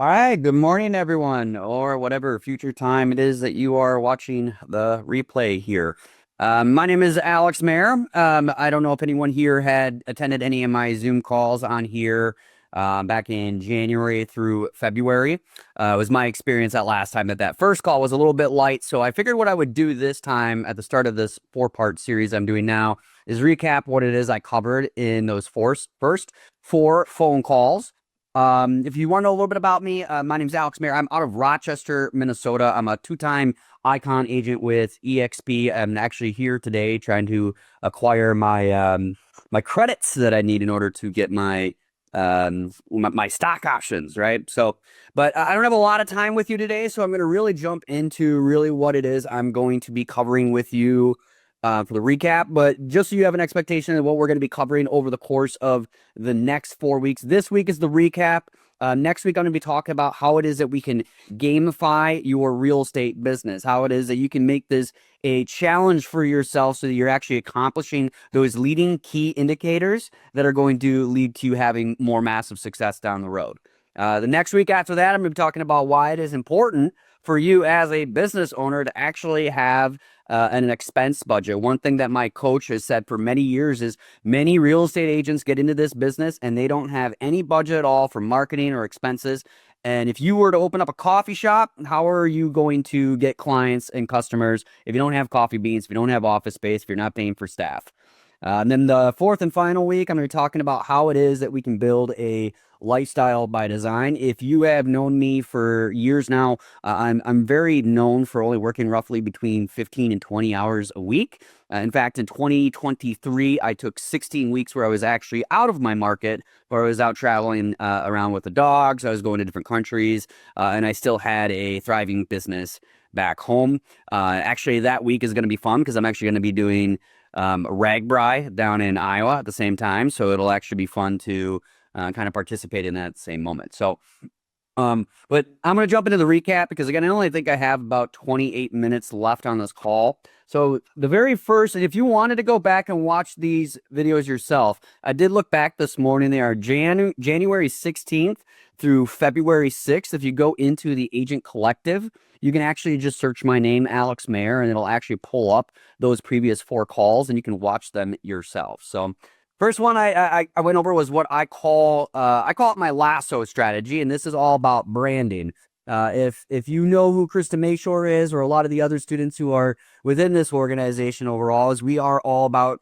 All right, good morning, everyone, or whatever future time it is that you are watching the replay here. My name is Alex Mayer. I don't know if anyone here had attended any of my Zoom calls on here back in January through February. It was my experience that last time that first call was a little bit light, so I figured what I would do this time at the start of this four-part series I'm doing now is recap what it is I covered in those first four phone calls. If you want to know a little bit about me, my name's Alex Mayer. I'm out of Rochester, Minnesota. I'm a two-time Icon agent with EXP. I'm actually here today trying to acquire my credits that I need in order to get my stock options, right? So, but I don't have a lot of time with you today, so I'm going to really jump into really what it is I'm going to be covering with you for the recap. But just so you have an expectation of what we're going to be covering over the course of the next 4 weeks. This week is the recap. Next week, I'm going to be talking about how it is that we can gamify your real estate business, how it is that you can make this a challenge for yourself so that you're actually accomplishing those leading key indicators that are going to lead to you having more massive success down the road. The next week after that, I'm going to be talking about why it is important for you as a business owner to actually have an expense budget. One thing that my coach has said for many years is many real estate agents get into this business and they don't have any budget at all for marketing or expenses. And if you were to open up a coffee shop, how are you going to get clients and customers if you don't have coffee beans, if you don't have office space, if you're not paying for staff? And then the fourth and final week, I'm going to be talking about how it is that we can build a lifestyle by design. If you have known me for years now, I'm very known for only working roughly between 15 and 20 hours a week. In fact, in 2023, I took 16 weeks where I was actually out of my market, where I was out traveling around with the dogs. I was going to different countries, and I still had a thriving business back home. Actually, that week is going to be fun because I'm actually going to be doing RAGBRAI down in Iowa at the same time. So it'll actually be fun to kind of participate in that at the same moment. But I'm going to jump into the recap because, again, I only think I have about 28 minutes left on this call. So the very first, and if you wanted to go back and watch these videos yourself, I did look back this morning. They are January 16th through February 6th. If you go into the Agent Collective, you can actually just search my name, Alex Mayer, and it'll actually pull up those previous four calls, and you can watch them yourself. So first one I went over was what I call it my lasso strategy, and this is all about branding. If you know who Krista Mayshore is, or a lot of the other students who are within this organization overall, is we are all about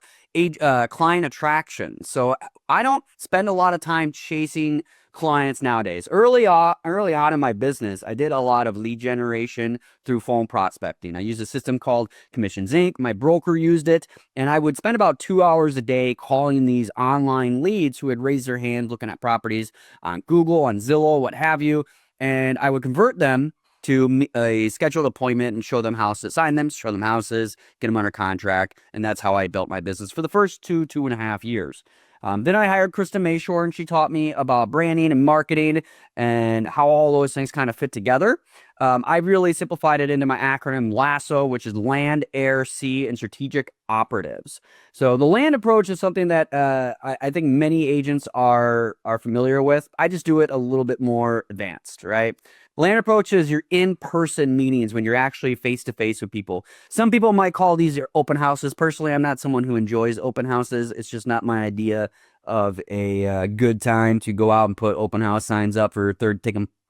client attraction. So I don't spend a lot of time chasing clients nowadays. Early on in my business, I did a lot of lead generation through phone prospecting. I used a system called Commissions Inc. My broker used it, and I would spend about 2 hours a day calling these online leads who had raised their hand looking at properties on Google, on Zillow, what have you, and I would convert them to a scheduled appointment and show them houses, sign them, show them houses, get them under contract, and that's how I built my business for the first 2.5 years. Then I hired Krista Mayshore, and she taught me about branding and marketing and how all those things kind of fit together. I really simplified it into my acronym LASSO, which is Land, Air, Sea, and Strategic Operatives. So the land approach is something that I think many agents are familiar with. I just do it a little bit more advanced, right? Land approach is your in-person meetings when you're actually face-to-face with people. Some people might call these your open houses. Personally, I'm not someone who enjoys open houses. It's just not my idea of a good time to go out and put open house signs up for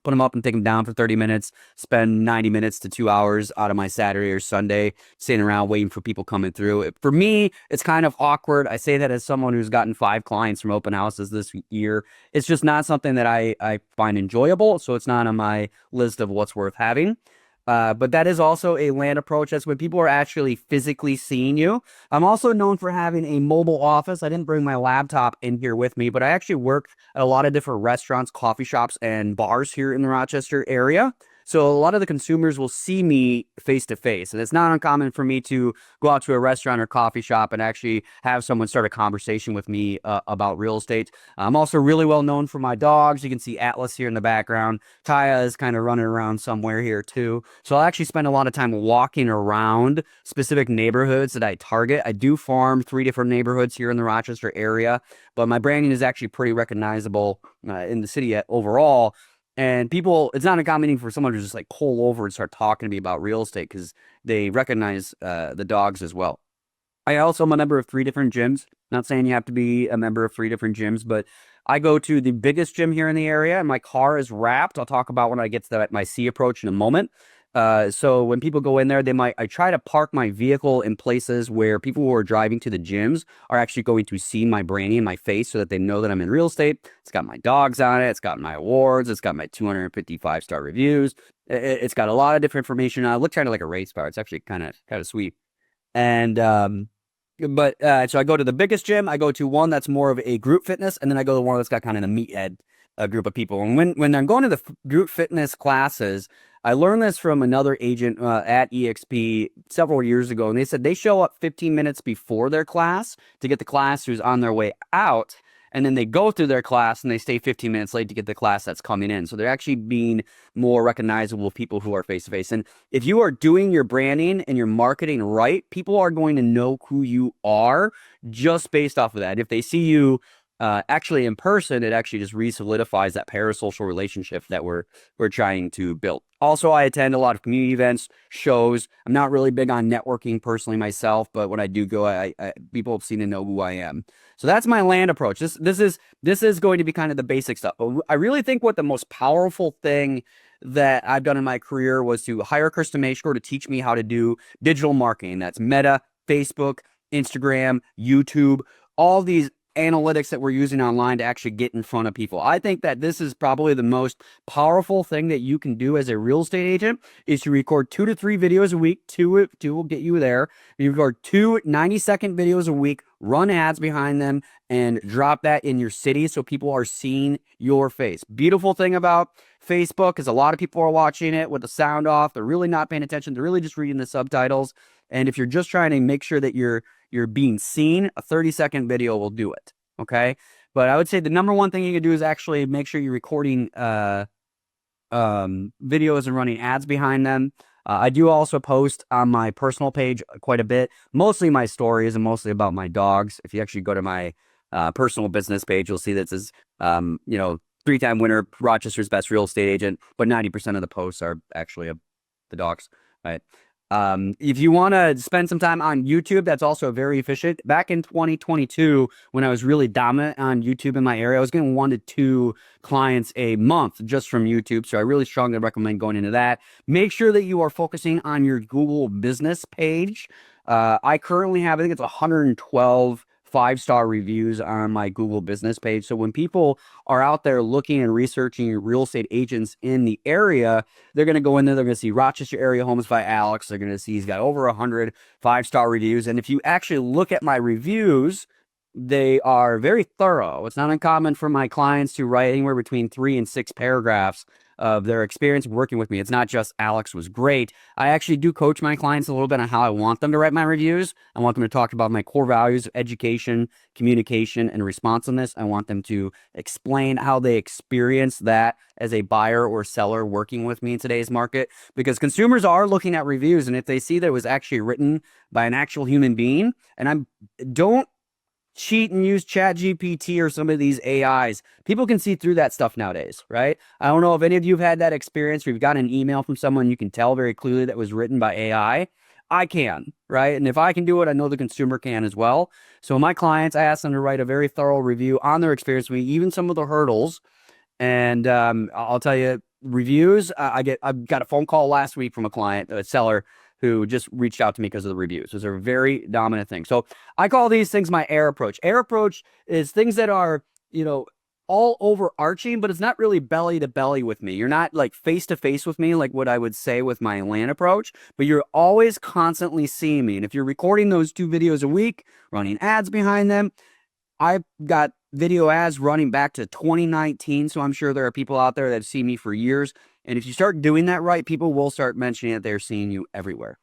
put them up and take them down for 30 minutes, spend 90 minutes to 2 hours out of my Saturday or Sunday sitting around waiting for people coming through. For me, it's kind of awkward. I say that as someone who's gotten 5 clients from open houses this year. It's just not something that I find enjoyable, so it's not on my list of what's worth having. But that is also a land approach. That's when people are actually physically seeing you. I'm also known for having a mobile office. I didn't bring my laptop in here with me, but I actually work at a lot of different restaurants, coffee shops, and bars here in the Rochester area. So a lot of the consumers will see me face to face. And it's not uncommon for me to go out to a restaurant or coffee shop and actually have someone start a conversation with me about real estate. I'm also really well known for my dogs. You can see Atlas here in the background. Kaya is kind of running around somewhere here too. So I'll actually spend a lot of time walking around specific neighborhoods that I target. I do farm 3 different neighborhoods here in the Rochester area, but my branding is actually pretty recognizable in the city overall. And people, it's not uncommon for someone to just like pull over and start talking to me about real estate because they recognize the dogs as well. I also am a member of 3 different gyms. Not saying you have to be a member of 3 different gyms, but I go to the biggest gym here in the area, and my car is wrapped. I'll talk about when I get to my C approach in a moment. So when people go in there, I try to park my vehicle in places where people who are driving to the gyms are actually going to see my branding in my face so that they know that I'm in real estate. It's got my dogs on it. It's got my awards. It's got my 255-star reviews. It's got a lot of different information. I look kind of like a race car. It's actually kind of sweet. And so I go to the biggest gym. I go to one that's more of a group fitness, and then I go to one that's got kind of the meathead group of people. And when I'm going to the group fitness classes, I learned this from another agent at EXP several years ago, and they said they show up 15 minutes before their class to get the class who's on their way out. And then they go through their class and they stay 15 minutes late to get the class that's coming in. So they're actually being more recognizable people who are face to face. And if you are doing your branding and your marketing right, people are going to know who you are just based off of that. If they see you actually in person, it actually just re-solidifies that parasocial relationship that we're trying to build. Also, I attend a lot of community events, shows. I'm not really big on networking personally myself, but when I do go, I people seem to know who I am. So that's my land approach. This is going to be kind of the basic stuff. But I really think what the most powerful thing that I've done in my career was to hire Krista Mashcore to teach me how to do digital marketing. That's Meta, Facebook, Instagram, YouTube, all these analytics that we're using online to actually get in front of people. I think that this is probably the most powerful thing that you can do as a real estate agent is to record 2 to 3 videos a week. Two will get you there. You record 2 90-second videos a week, run ads behind them, and drop that in your city so people are seeing your face. Beautiful thing about Facebook is a lot of people are watching it with the sound off. They're really not paying attention. They're really just reading the subtitles. And if you're just trying to make sure that you're being seen, a 30-second video will do it. Okay. But I would say the number one thing you can do is actually make sure you're recording videos and running ads behind them. I do also post on my personal page quite a bit. Mostly my stories and mostly about my dogs. If you actually go to my personal business page, you'll see that it says, 3-time winner, Rochester's best real estate agent, but 90% of the posts are actually of the dogs, right? If you want to spend some time on YouTube, that's also very efficient. Back in 2022, when I was really dominant on YouTube in my area, I was getting 1 to 2 clients a month just from YouTube. So I really strongly recommend going into that. Make sure that you are focusing on your Google business page. I currently have, I think it's 112 5-star reviews on my Google business page. So when people are out there looking and researching real estate agents in the area, they're going to go in there. They're going to see Rochester Area Homes by Alex. They're going to see he's got over 100 5-star reviews. And if you actually look at my reviews, they are very thorough. It's not uncommon for my clients to write anywhere between 3 and 6 paragraphs of their experience working with me. It's not just Alex was great. I actually do coach my clients a little bit on how I want them to write my reviews. I want them to talk about my core values of education, communication, and responsiveness. I want them to explain how they experience that as a buyer or seller working with me in today's market, because consumers are looking at reviews, and if they see that it was actually written by an actual human being, and don't cheat and use ChatGPT or some of these AIs. People can see through that stuff nowadays, right? I don't know if any of you have had that experience where you've got an email from someone you can tell very clearly that was written by AI. I can, right? And if I can do it, I know the consumer can as well. So my clients, I ask them to write a very thorough review on their experience with me, even some of the hurdles. And I'll tell you, reviews, I've got a phone call last week from a client, a seller, who just reached out to me because of the reviews. Those are a very dominant thing. So I call these things my air approach. Air approach is things that are, all overarching, but it's not really belly to belly with me. You're not like face to face with me, like what I would say with my land approach, but you're always constantly seeing me. And if you're recording those 2 videos a week, running ads behind them, I've got video ads running back to 2019. So I'm sure there are people out there that have seen me for years. And if you start doing that right, people will start mentioning that they're seeing you everywhere.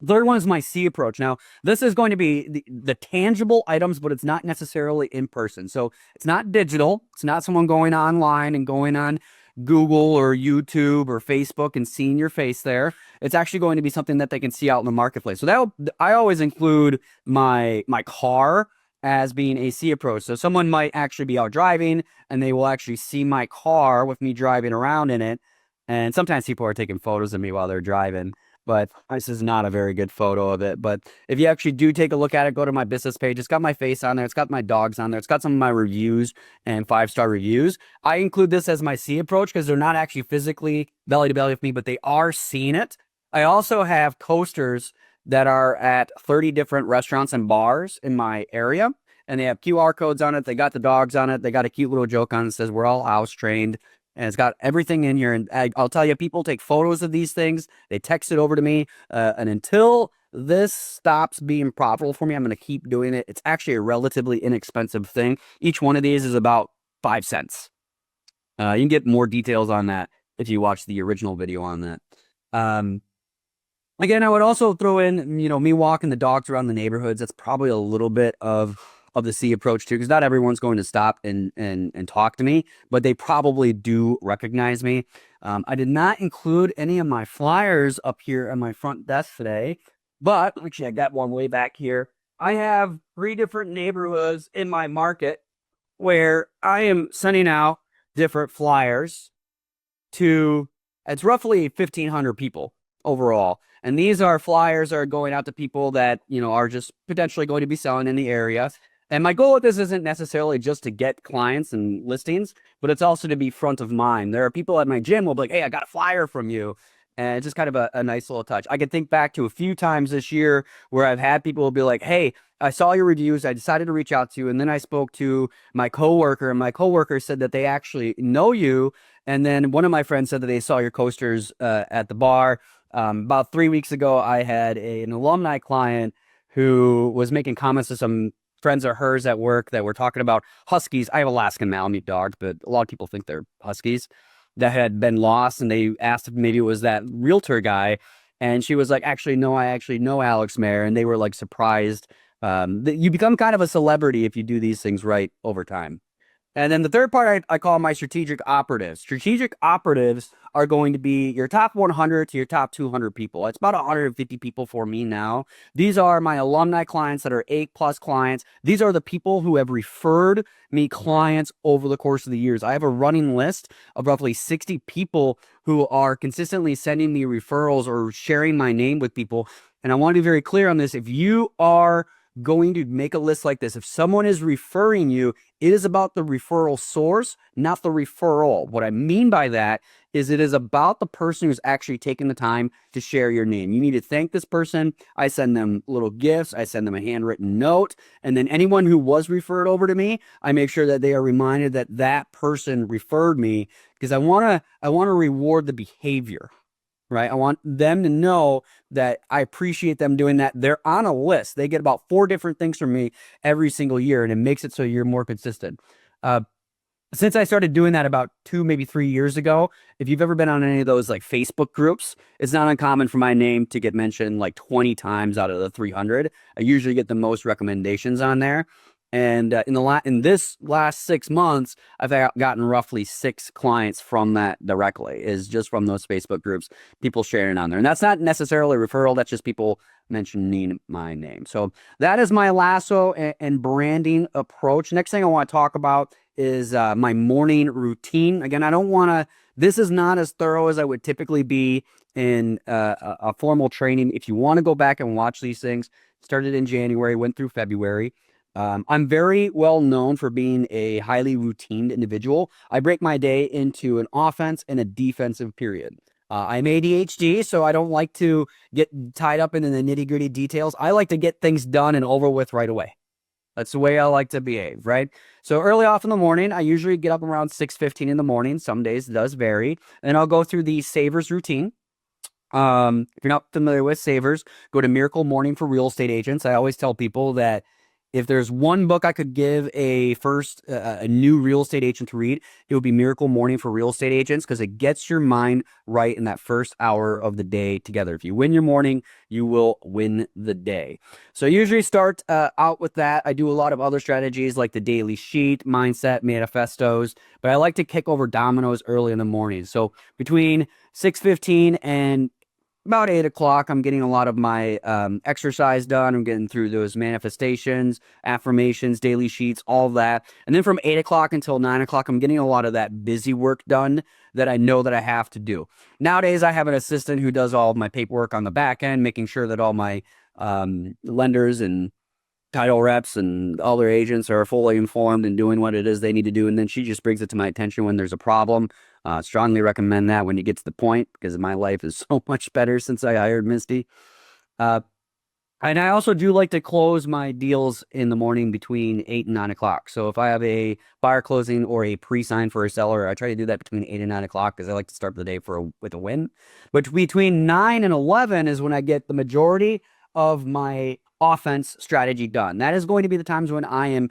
Third one is my C approach. Now, this is going to be the tangible items, but it's not necessarily in person. So it's not digital. It's not someone going online and going on Google or YouTube or Facebook and seeing your face there. It's actually going to be something that they can see out in the marketplace. So I always include my car as being a C approach. So someone might actually be out driving and they will actually see my car with me driving around in it. And sometimes people are taking photos of me while they're driving, but this is not a very good photo of it. But if you actually do take a look at it, go to my business page. It's got my face on there. It's got my dogs on there. It's got some of my reviews and 5-star reviews. I include this as my C approach because they're not actually physically belly to belly with me, but they are seeing it. I also have coasters that are at 30 different restaurants and bars in my area, and they have QR codes on it. They got the dogs on it. They got a cute little joke on it that says we're all house trained, and it's got everything in here. And I'll tell you, people take photos of these things. They text it over to me, and until this stops being profitable for me, I'm going to keep doing it. It's actually a relatively inexpensive thing. Each one of these is about 5 cents. You can get more details on that if you watch the original video on that. Again, I would also throw in, me walking the dogs around the neighborhoods. That's probably a little bit of the C approach too, because not everyone's going to stop and talk to me, but they probably do recognize me. I did not include any of my flyers up here on my front desk today, but actually I got one way back here. I have 3 different neighborhoods in my market where I am sending out different flyers to, it's roughly 1,500 people overall. And these are flyers that are going out to people that, are just potentially going to be selling in the area. And my goal with this isn't necessarily just to get clients and listings, but it's also to be front of mind. There are people at my gym who will be like, hey, I got a flyer from you. And it's just kind of a nice little touch. I can think back to a few times this year where I've had people be like, hey, I saw your reviews. I decided to reach out to you. And then I spoke to my coworker, and my coworker said that they actually know you. And then one of my friends said that they saw your coasters at the bar. About 3 weeks ago, I had an alumni client who was making comments to some friends of hers at work that were talking about huskies. I have Alaskan Malamute dogs, but a lot of people think they're huskies that had been lost. And they asked if maybe it was that realtor guy. And she was like, actually, no, I actually know Alex Mayer. And they were like surprised. You become kind of a celebrity if you do these things right over time. And then the third part I call my strategic operatives. Strategic operatives are going to be your top 100 to your top 200 people. It's about 150 people for me now. These are my alumni clients that are A+ clients. These are the people who have referred me clients over the course of the years. I have a running list of roughly 60 people who are consistently sending me referrals or sharing my name with people. And I want to be very clear on this. If you are going to make a list like this, if someone is referring you, it is about the referral source, not the referral. What I mean by that is it is about the person who's actually taking the time to share your name. You need to thank this person. I send them little gifts. I send them a handwritten note. And then anyone who was referred over to me, I make sure that they are reminded that that person referred me, because I want to reward the behavior. Right? I want them to know that I appreciate them doing that. They're on a list. They get about 4 different things from me every single year, and it makes it so you're more consistent. Since I started doing that about 2, maybe 3 years ago, if you've ever been on any of those like Facebook groups, it's not uncommon for my name to get mentioned like 20 times out of the 300. I usually get the most recommendations on there. And in this last 6 months, I've gotten roughly 6 clients from that directly, is just from those Facebook groups, people sharing on there. And that's not necessarily a referral. That's just people mentioning my name. So that is my lasso and branding approach. Next thing I want to talk about is my morning routine. Again, I don't want to, this is not as thorough as I would typically be in a formal training. If you want to go back and watch these things, started in January, went through February. I'm very well known for being a highly routined individual. I break my day into an offense and a defensive period. I'm ADHD, so I don't like to get tied up in the nitty-gritty details. I like to get things done and over with right away. That's the way I like to behave, right? So early off in the morning, I usually get up around 6:15 in the morning. Some days it does vary. And I'll go through the Savers routine. If you're not familiar with Savers, go to Miracle Morning for Real Estate Agents. I always tell people that if there's one book I could give a new real estate agent to read, it would be Miracle Morning for Real Estate Agents, because it gets your mind right in that first hour of the day together. If you win your morning, you will win the day. So I usually start out with that. I do a lot of other strategies like the daily sheet, mindset, manifestos, but I like to kick over dominoes early in the morning. So between 6:15 and about 8 o'clock, I'm getting a lot of my exercise done. I'm getting through those manifestations, affirmations, daily sheets, all of that. And then from 8 o'clock until 9 o'clock, I'm getting a lot of that busy work done that I know that I have to do. Nowadays, I have an assistant who does all of my paperwork on the back end, making sure that all my lenders and title reps and all their agents are fully informed and doing what it is they need to do. And then she just brings it to my attention when there's a problem. Strongly recommend that when you get to the point, because my life is so much better since I hired Misty. Uh, and I also do like to close my deals in the morning between 8 and 9 o'clock. So if I have a buyer closing or a pre-sign for a seller, I try to do that between 8 and 9 o'clock because I like to start the day with a win. But between 9 and 11 is when I get the majority of my offense strategy done. That is going to be the times when I am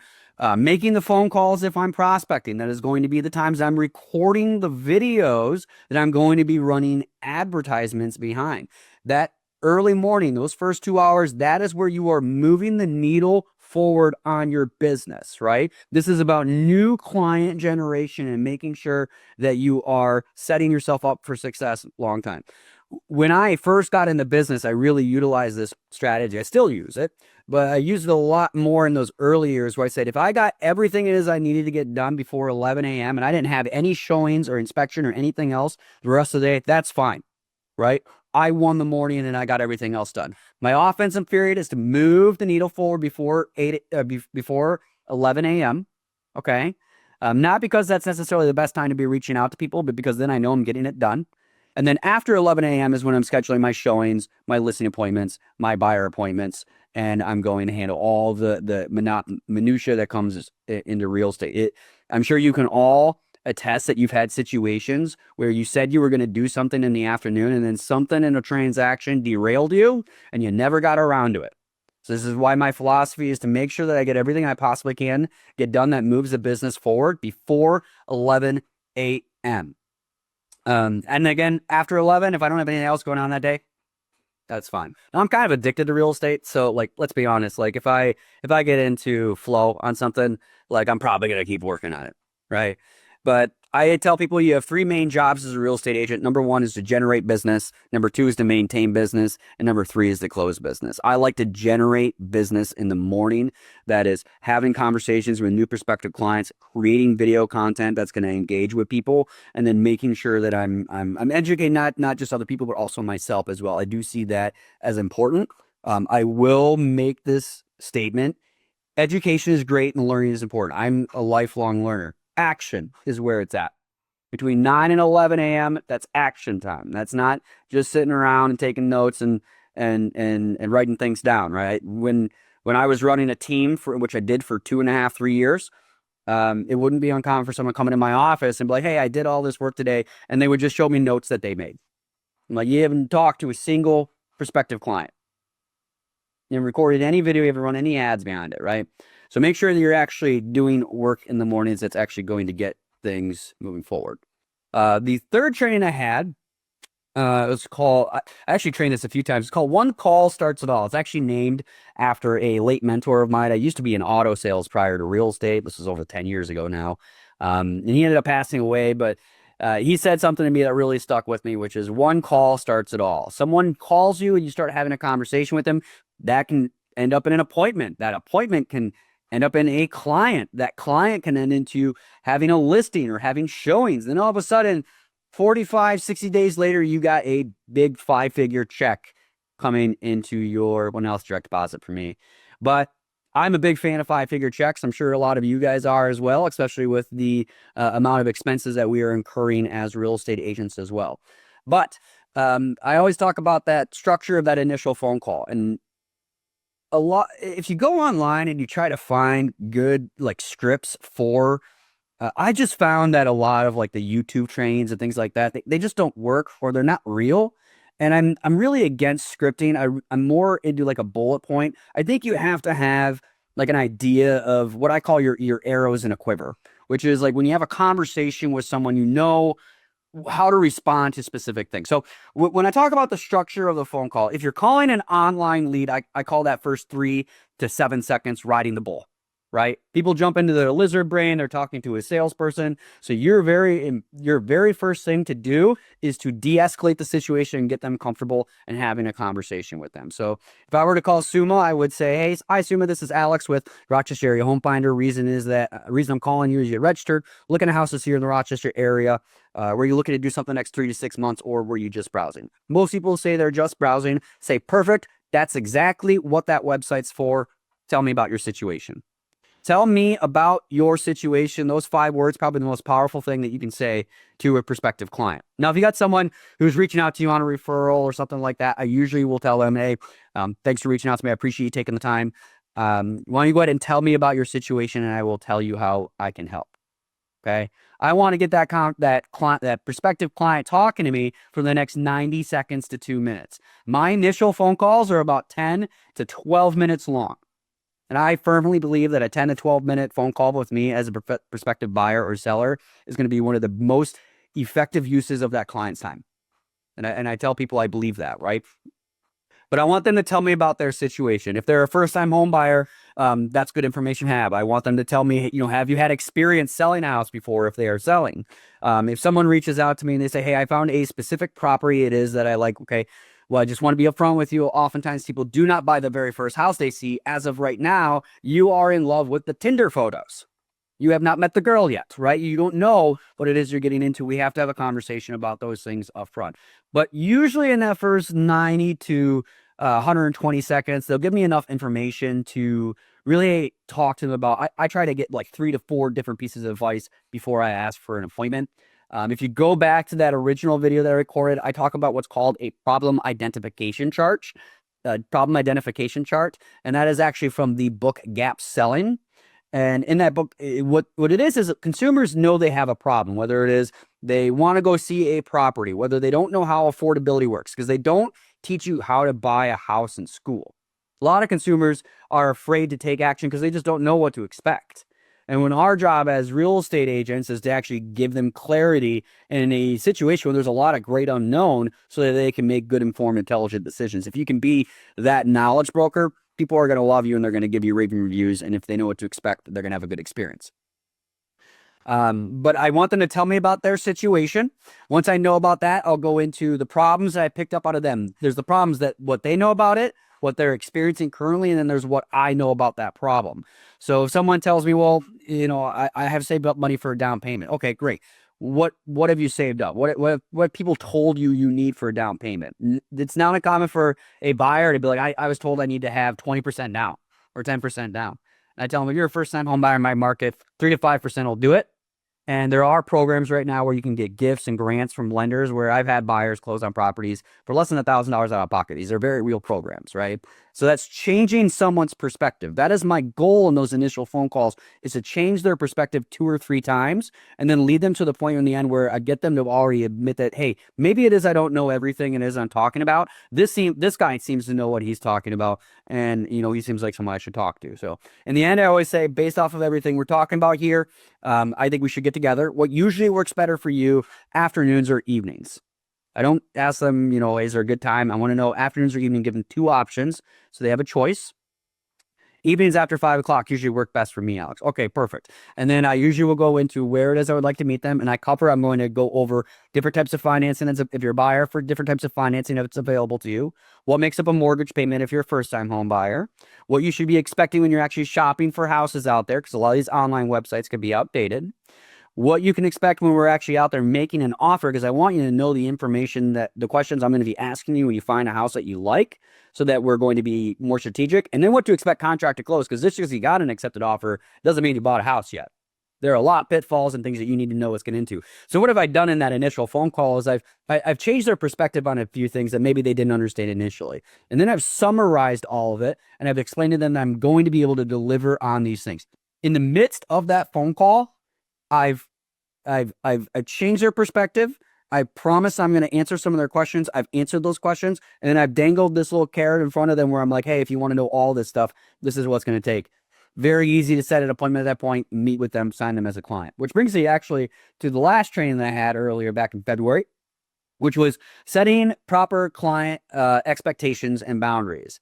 making the phone calls if I'm prospecting. That is going to be the times I'm recording the videos that I'm going to be running advertisements behind. That early morning, those first 2 hours, that is where you are moving the needle forward on your business, right? This is about new client generation and making sure that you are setting yourself up for success long time. When I first got into business, I really utilized this strategy. I still use it, but I used it a lot more in those early years where I said, if I got everything it is I needed to get done before 11 a.m. and I didn't have any showings or inspection or anything else the rest of the day, that's fine, right? I won the morning and I got everything else done. My offensive period is to move the needle forward before 11 a.m. Okay. Not because that's necessarily the best time to be reaching out to people, but because then I know I'm getting it done. And then after 11 a.m. is when I'm scheduling my showings, my listing appointments, my buyer appointments, and I'm going to handle all the minutia that comes into real estate. I'm sure you can all attest that you've had situations where you said you were going to do something in the afternoon and then something in a transaction derailed you and you never got around to it. So this is why my philosophy is to make sure that I get everything I possibly can get done that moves the business forward before 11 a.m. And again, after 11, if I don't have anything else going on that day, that's fine. Now, I'm kind of addicted to real estate, so like, let's be honest. Like, if I get into flow on something, like, I'm probably gonna keep working on it, right? But I tell people you have three main jobs as a real estate agent. Number one is to generate business. Number two is to maintain business. And number three is to close business. I like to generate business in the morning. That is having conversations with new prospective clients, creating video content that's going to engage with people, and then making sure that I'm educating not just other people, but also myself as well. I do see that as important. I will make this statement. Education is great and learning is important. I'm a lifelong learner. Action is where it's at. Between 9 and 11 a.m., that's action time. That's not just sitting around and taking notes and writing things down, right? When I was running a team, which I did for 2.5, 3 years, it wouldn't be uncommon for someone coming in my office and be like, hey, I did all this work today. And they would just show me notes that they made. I'm like, you haven't talked to a single prospective client. You haven't recorded any video, you haven't run any ads behind it, right? So make sure that you're actually doing work in the mornings that's actually going to get things moving forward. The third training I had, it was called, I actually trained this a few times. It's called One Call Starts It All. It's actually named after a late mentor of mine. I used to be in auto sales prior to real estate. This was over 10 years ago now. And he ended up passing away, but he said something to me that really stuck with me, which is one call starts it all. Someone calls you and you start having a conversation with them, that can end up in an appointment. That appointment can end up in a client. That client can end into having a listing or having showings. Then all of a sudden, 45, 60 days later, you got a big 5-figure check coming into your, well, now it's direct deposit for me. But I'm a big fan of 5-figure checks. I'm sure a lot of you guys are as well, especially with the amount of expenses that we are incurring as real estate agents as well. But I always talk about that structure of that initial phone call. And if you go online and you try to find good like scripts for, I just found that a lot of like the YouTube trainings and things like that, they just don't work, or they're not real. And I'm really against scripting. I'm more into like a bullet point. I think you have to have like an idea of what I call your arrows in a quiver, which is like when you have a conversation with someone, you know how to respond to specific things. So when I talk about the structure of the phone call, if you're calling an online lead, I call that first 3 to 7 seconds riding the bull. right? People jump into their lizard brain. They're talking to a salesperson. So your very first thing to do is to de-escalate the situation and get them comfortable and having a conversation with them. So if I were to call Suma, I would say, hey, hi, Suma, this is Alex with Rochester Area Home Finder. Reason I'm calling you is you're registered, looking at houses here in the Rochester area. Were you looking to do something next 3 to 6 months, or were you just browsing? Most people say they're just browsing. Say, perfect. That's exactly what that website's for. Tell me about your situation. Tell me about your situation. Those 5 words, probably the most powerful thing that you can say to a prospective client. Now, if you got someone who's reaching out to you on a referral or something like that, I usually will tell them, hey, thanks for reaching out to me. I appreciate you taking the time. Why don't you go ahead and tell me about your situation, and I will tell you how I can help. Okay. I want to get that prospective client talking to me for the next 90 seconds to 2 minutes. My initial phone calls are about 10 to 12 minutes long. And I firmly believe that a 10 to 12 minute phone call with me as a prospective buyer or seller is going to be one of the most effective uses of that client's time. And I tell people I believe that, right? But I want them to tell me about their situation. If they're a first-time home buyer, that's good information to have. I want them to tell me, have you had experience selling a house before if they are selling? If someone reaches out to me and they say, hey, I found a specific property it is that I like, okay, well, I just want to be upfront with you. Oftentimes people do not buy the very first house they see. As of right now, you are in love with the Tinder photos. You have not met the girl yet, right? You don't know what it is you're getting into. We have to have a conversation about those things up front. But usually in that first 90 to 120 seconds, they'll give me enough information to really talk to them about. I try to get like 3 to 4 different pieces of advice before I ask for an appointment. If you go back to that original video that I recorded, I talk about what's called a problem identification chart. And that is actually from the book Gap Selling. And in that book, what it is that consumers know they have a problem, whether it is they want to go see a property, whether they don't know how affordability works, because they don't teach you how to buy a house in school. A lot of consumers are afraid to take action because they just don't know what to expect. And when our job as real estate agents is to actually give them clarity in a situation where there's a lot of great unknown so that they can make good, informed, intelligent decisions. If you can be that knowledge broker, people are going to love you and they're going to give you raving reviews. And if they know what to expect, they're going to have a good experience. But I want them to tell me about their situation. Once I know about that, I'll go into the problems that I picked up out of them. There's the problems that what they know about it, what they're experiencing currently, and then there's what I know about that problem. So if someone tells me, well, I have saved up money for a down payment. Okay, great. What have you saved up? What people told you need for a down payment? It's not uncommon for a buyer to be like, I was told I need to have 20% down or 10% down. And I tell them, if you're a first-time home buyer in my market, 3 to 5% will do it. And there are programs right now where you can get gifts and grants from lenders where I've had buyers close on properties for less than $1,000 out of pocket. These are very real programs, right? So that's changing someone's perspective. That is my goal in those initial phone calls, is to change their perspective 2 or 3 times and then lead them to the point in the end where I get them to already admit that, hey, maybe it is I don't know everything it is I'm talking about. This guy seems to know what he's talking about, and he seems like someone I should talk to. So in the end, I always say, based off of everything we're talking about here, I think we should get together. What usually works better for you, afternoons or evenings. I don't ask them, is there a good time? I want to know afternoons or evening, give them 2 options so they have a choice. Evenings after 5 o'clock usually work best for me, Alex. Okay, perfect. And then I usually will go into where it is I would like to meet them. And I'm going to go over different types of financing if you're a buyer, for different types of financing if it's available to you. What makes up a mortgage payment if you're a first-time home buyer. What you should be expecting when you're actually shopping for houses out there, because a lot of these online websites can be outdated. What you can expect when we're actually out there making an offer, because I want you to know the information, that the questions I'm going to be asking you when you find a house that you like, so that we're going to be more strategic. And then what to expect contract to close, because just because you got an accepted offer doesn't mean you bought a house yet. There are a lot of pitfalls and things that you need to know what's getting into. So what have I done in that initial phone call is I've changed their perspective on a few things that maybe they didn't understand initially. And then I've summarized all of it, and I've explained to them that I'm going to be able to deliver on these things. In the midst of that phone call, I've changed their perspective. I promise I'm going to answer some of their questions. I've answered those questions, and then I've dangled this little carrot in front of them where I'm like, hey, if you want to know all this stuff, this is what's going to take. Very easy to set an appointment at that point, meet with them, sign them as a client. Which brings me actually to the last training that I had earlier back in February, which was setting proper client expectations and boundaries.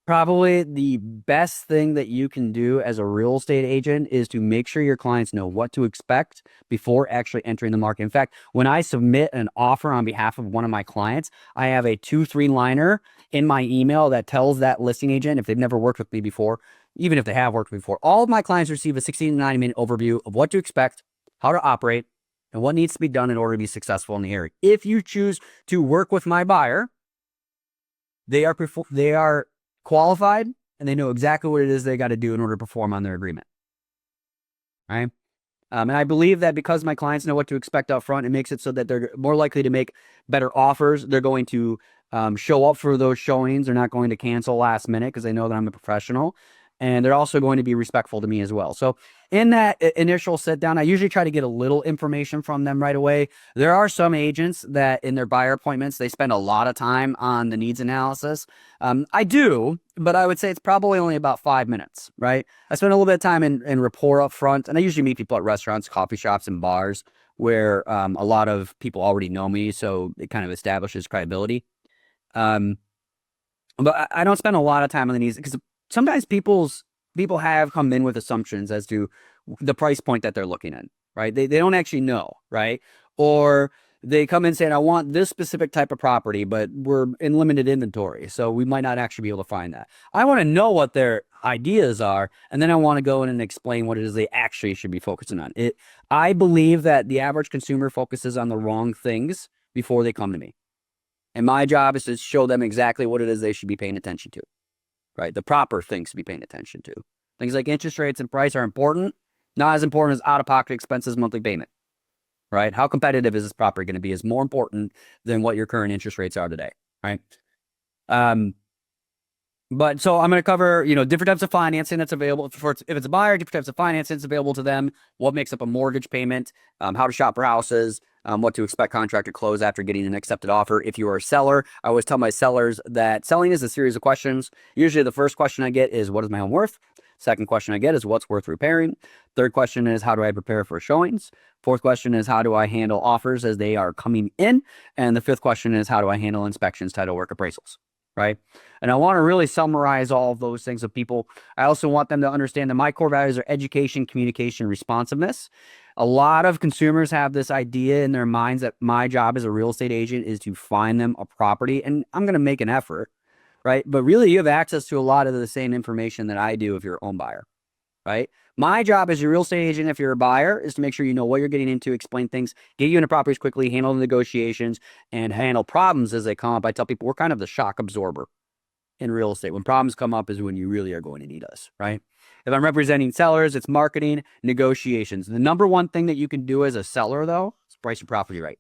Probably the best thing that you can do as a real estate agent is to make sure your clients know what to expect before actually entering the market. In fact, when I submit an offer on behalf of one of my clients, I have a 2-3 liner in my email that tells that listing agent, if they've never worked with me before, even if they have worked with me before, all of my clients receive a 60 to 90-minute overview of what to expect, how to operate, and what needs to be done in order to be successful in the area. If you choose to work with my buyer, they are qualified and they know exactly what it is they got to do in order to perform on their agreement. Right. And I believe that because my clients know what to expect up front, it makes it so that they're more likely to make better offers. They're going to show up for those showings. They're not going to cancel last minute because they know that I'm a professional. And they're also going to be respectful to me as well. So in that initial sit down, I usually try to get a little information from them right away. There are some agents that in their buyer appointments, they spend a lot of time on the needs analysis. I do, but I would say it's probably only about 5 minutes, right? I spend a little bit of time in rapport up front, and I usually meet people at restaurants, coffee shops, and bars where a lot of people already know me, so it kind of establishes credibility. Um, but I don't spend a lot of time on the needs because sometimes people have come in with assumptions as to the price point that they're looking at, right? They don't actually know, right? Or they come in saying, I want this specific type of property, but we're in limited inventory, so we might not actually be able to find that. I want to know what their ideas are, and then I want to go in and explain what it is they actually should be focusing on. I believe that the average consumer focuses on the wrong things before they come to me. And my job is to show them exactly what it is they should be paying attention to, right? The proper things to be paying attention to. Things like interest rates and price are important, not as important as out-of-pocket expenses, monthly payment, right? How competitive is this property going to be is more important than what your current interest rates are today, right? But so I'm going to cover, different types of financing that's available for, if it's a buyer, different types of financing that's available to them, what makes up a mortgage payment, how to shop for houses, what to expect contract to close after getting an accepted offer. If you are a seller, I always tell my sellers that selling is a series of questions. Usually the first question I get is, what is my home worth? Second question I get is, what's worth repairing? Third question is, how do I prepare for showings? Fourth question is, how do I handle offers as they are coming in? And the fifth question is, how do I handle inspections, title work, appraisals? Right. And I want to really summarize all of those things with people. I also want them to understand that my core values are education, communication, responsiveness. A lot of consumers have this idea in their minds that my job as a real estate agent is to find them a property, and I'm going to make an effort, right? But really, you have access to a lot of the same information that I do if you're a home buyer, right? My job as a real estate agent, if you're a buyer, is to make sure you know what you're getting into, explain things, get you into properties quickly, handle the negotiations, and handle problems as they come up. I tell people we're kind of the shock absorber in real estate. When problems come up is when you really are going to need us, right? If I'm representing sellers, it's marketing, negotiations. The number one thing that you can do as a seller, though, is price your property right.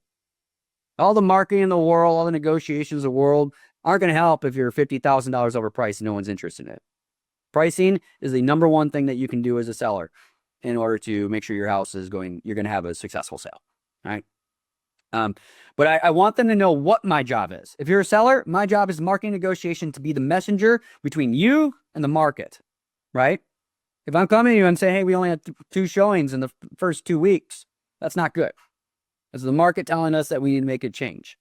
All the marketing in the world, all the negotiations in the world aren't going to help if you're $50,000 overpriced and no one's interested in it. Pricing is the number one thing that you can do as a seller in order to make sure your house is you're going to have a successful sale, right? But I want them to know what my job is. If you're a seller, my job is marketing negotiation to be the messenger between you and the market, right? If I'm coming to you and say, hey, we only had 2 showings in the first 2 weeks, that's not good. That's the market telling us that we need to make a change,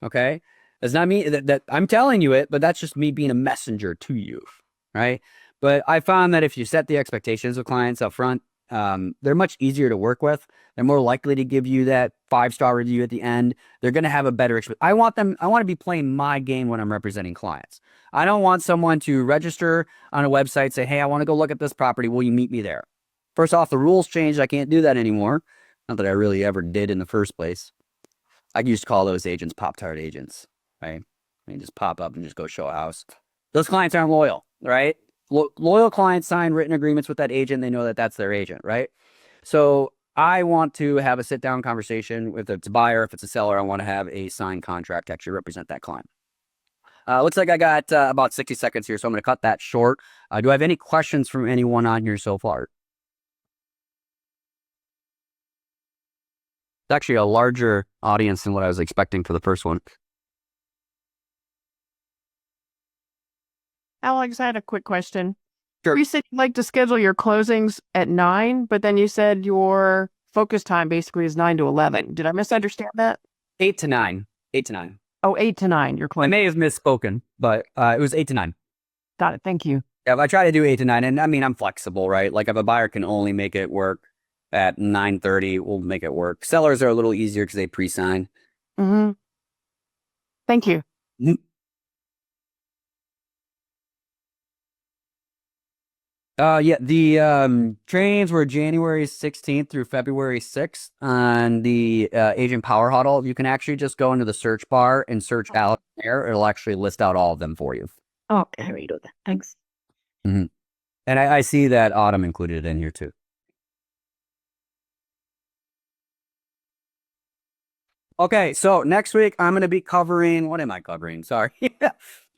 okay? That's not me that I'm telling you it, but that's just me being a messenger to you, right? But I found that if you set the expectations of clients up front, they're much easier to work with. They're more likely to give you that 5-star review at the end. They're going to have a better experience. I want to be playing my game when I'm representing clients. I don't want someone to register on a website, say, hey, I want to go look at this property. Will you meet me there? First off, the rules changed. I can't do that anymore. Not that I really ever did in the first place. I used to call those agents Pop-Tart agents, right? I mean, just pop up and just go show a house. Those clients aren't loyal, right? Loyal clients sign written agreements with that agent. They know that that's their agent, right? So I want to have a sit-down conversation with if it's a buyer, if it's a seller. I want to have a signed contract to actually represent that client. Looks like I got about 60 seconds here, so I'm going to cut that short. Do I have any questions from anyone on here so far? It's actually a larger audience than what I was expecting for the first one. Alex, I had a quick question. Sure. You said you like to schedule your closings at 9, but then you said your focus time basically is 9 to 11. Did I misunderstand that? 8 to 9. 8 to 9. Oh, 8 to 9, you're I closing. may have misspoken, but it was 8 to 9. Got it. Thank you. Yeah, I try to do 8 to 9, and I mean I'm flexible, right? Like if a buyer can only make it work at 9:30, we'll make it work. Sellers are a little easier because they pre-sign. Mm-hmm. Thank you. Yeah, the trainings were January 16th through February 6th on the Agent Power Huddle. You can actually just go into the search bar and search Alex there. It'll actually list out all of them for you. Okay, I will do that. Thanks. And I see that Autumn included in here too. Okay, so next week I'm going to be covering, what am I covering? Sorry.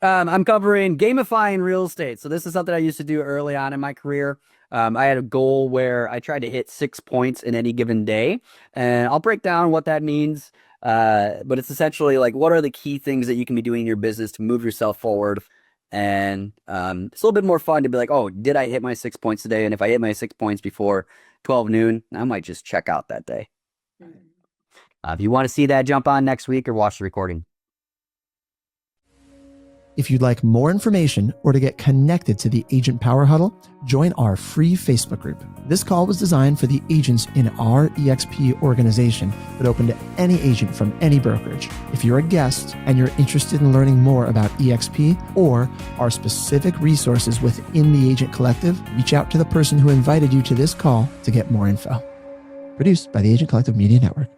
I'm covering gamifying real estate. So this is something I used to do early on in my career. I had a goal where I tried to hit 6 points in any given day, and I'll break down what that means. But it's essentially like, what are the key things that you can be doing in your business to move yourself forward? And it's a little bit more fun to be like, oh, did I hit my 6 points today? And if I hit my 6 points before 12 noon, I might just check out that day. If you want to see that, jump on next week or watch the recording. If you'd like more information or to get connected to the Agent Power Huddle, join our free Facebook group. This call was designed for the agents in our EXP organization, but open to any agent from any brokerage. If you're a guest and you're interested in learning more about EXP or our specific resources within the Agent Collective, reach out to the person who invited you to this call to get more info. Produced by the Agent Collective Media Network.